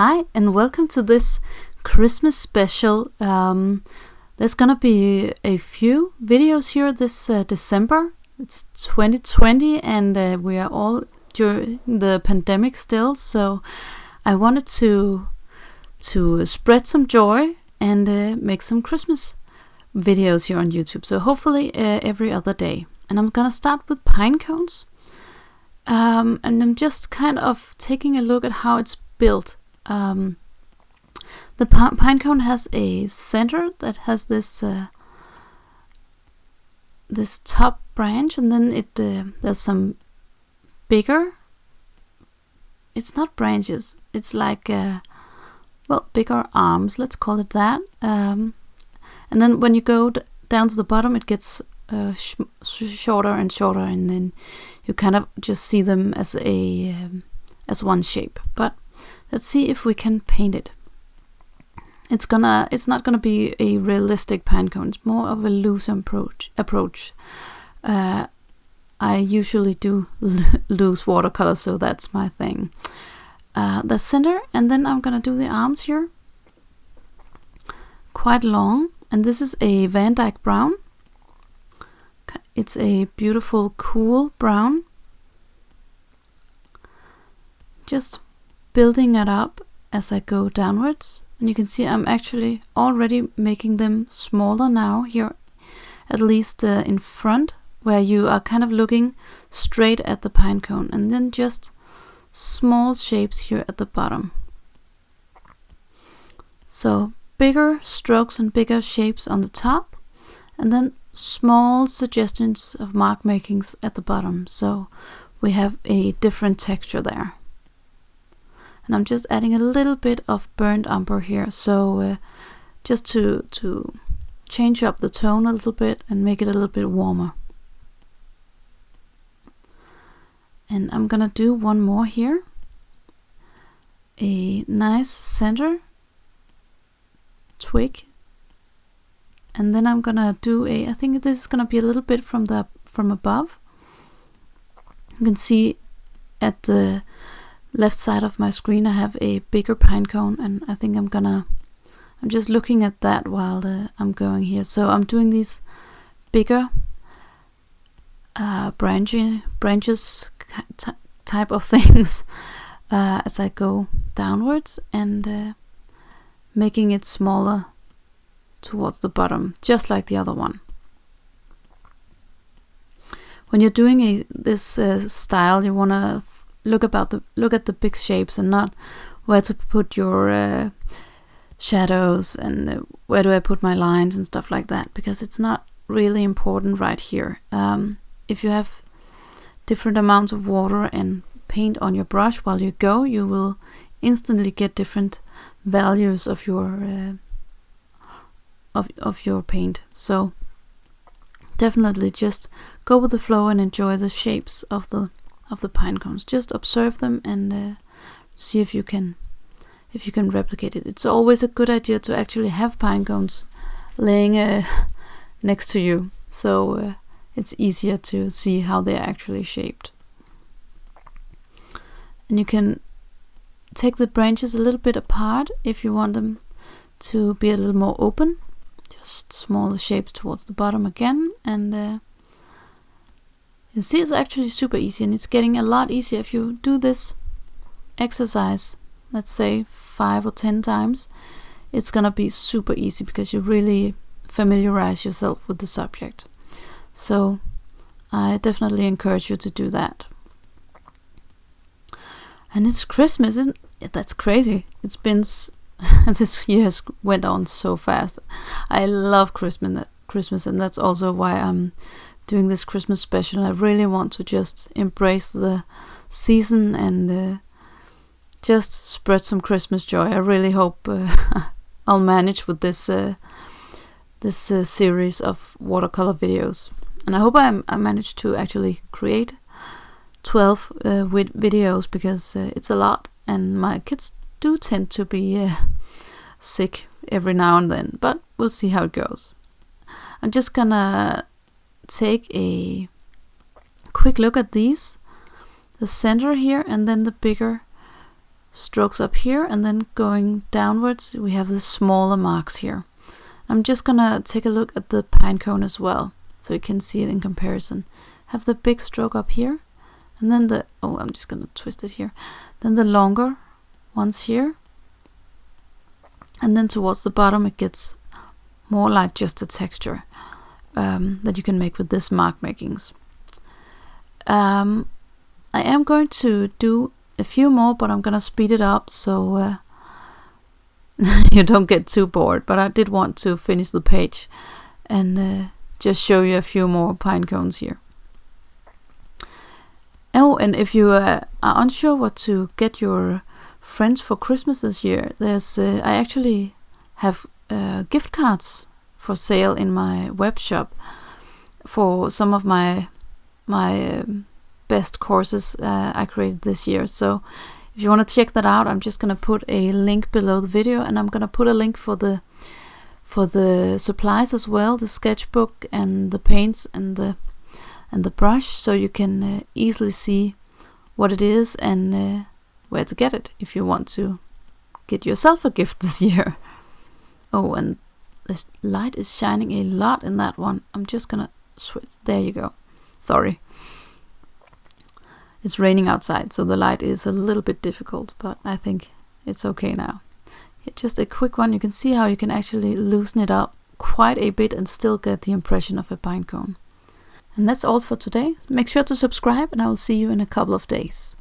Hi, and welcome to this Christmas special. There's gonna be a few videos here this December. It's 2020 and we are all during the pandemic still, so I wanted to spread some joy and make some Christmas videos here on YouTube. So hopefully every other day. And I'm gonna start with Pinecones. And I'm just kind of taking a look at how it's built. The pinecone has a center that has this this top branch, and then there's some bigger. It's not branches. It's like bigger arms. Let's call it that. And then when you go down to the bottom, it gets shorter and shorter, and then you kind of just see them as as one shape. But let's see if we can paint it. It's not gonna be a realistic pinecone. It's more of a loose approach. I usually do loose watercolor, so that's my thing. The center, and then I'm gonna do the arms here. Quite long, and this is a Dyke Brown. It's a beautiful, cool brown. Just building it up as I go downwards, and you can see I'm actually already making them smaller now here, at least in front, where you are kind of looking straight at the pinecone, and then just small shapes here at the bottom. So bigger strokes and bigger shapes on the top, and then small suggestions of mark makings at the bottom, so we have a different texture there. And I'm just adding a little bit of burnt umber here, so just to change up the tone a little bit and make it a little bit warmer. And I'm gonna do one more here, a nice center twig, and then I'm gonna do I think this is gonna be a little bit from above. You can see at the left side of my screen I have a bigger pinecone, and I think I'm just looking at that while I'm going here. So I'm doing these bigger branches type of things as I go downwards, and making it smaller towards the bottom, just like the other one. When you're doing this style, you want to look at the big shapes and not where to put your shadows and where do I put my lines and stuff like that, because it's not really important right here. If you have different amounts of water and paint on your brush while you go, you will instantly get different values of your of your paint. So definitely just go with the flow and enjoy the shapes of the pinecones. Just observe them and see if you can replicate it. It's always a good idea to actually have pinecones laying next to you, so it's easier to see how they're actually shaped. And you can take the branches a little bit apart if you want them to be a little more open. Just smaller shapes towards the bottom again, and you see it's actually super easy, and it's getting a lot easier if you do this exercise, let's say 5 or 10 times. It's gonna be super easy because you really familiarize yourself with the subject. So I definitely encourage you to do that. And it's Christmas, isn't it? That's crazy. It's been this year went on so fast. I love Christmas, and that's also why I'm doing this Christmas special. I really want to just embrace the season and just spread some Christmas joy. I really hope I'll manage with this series of watercolor videos, and I hope I manage to actually create 12 videos, because it's a lot, and my kids do tend to be sick every now and then, but we'll see how it goes. I'm just gonna take a quick look at these, the center here, and then the bigger strokes up here, and then going downwards we have the smaller marks here. I'm just gonna take a look at the pine cone as well, so you can see it in comparison. Have the big stroke up here, and then the, oh, I'm just gonna twist it here, then the longer ones here, and then towards the bottom it gets more like just a texture that you can make with this mark makings. I am going to do a few more, but I'm gonna speed it up so you don't get too bored, but I did want to finish the page and just show you a few more pine cones here. Oh, and if you are unsure what to get your friends for Christmas this year, there's I actually have gift cards for sale in my web shop for some of my best courses I created this year. So if you want to check that out, I'm just gonna put a link below the video, and I'm gonna put a link for the supplies as well, the sketchbook and the paints and the brush, so you can easily see what it is and where to get it if you want to get yourself a gift this year. Oh, and this light is shining a lot in that one. I'm just gonna switch. There you go. Sorry. It's raining outside, so the light is a little bit difficult, but I think it's okay now. Just a quick one. You can see how you can actually loosen it up quite a bit and still get the impression of a pine cone. And that's all for today. Make sure to subscribe, and I will see you in a couple of days.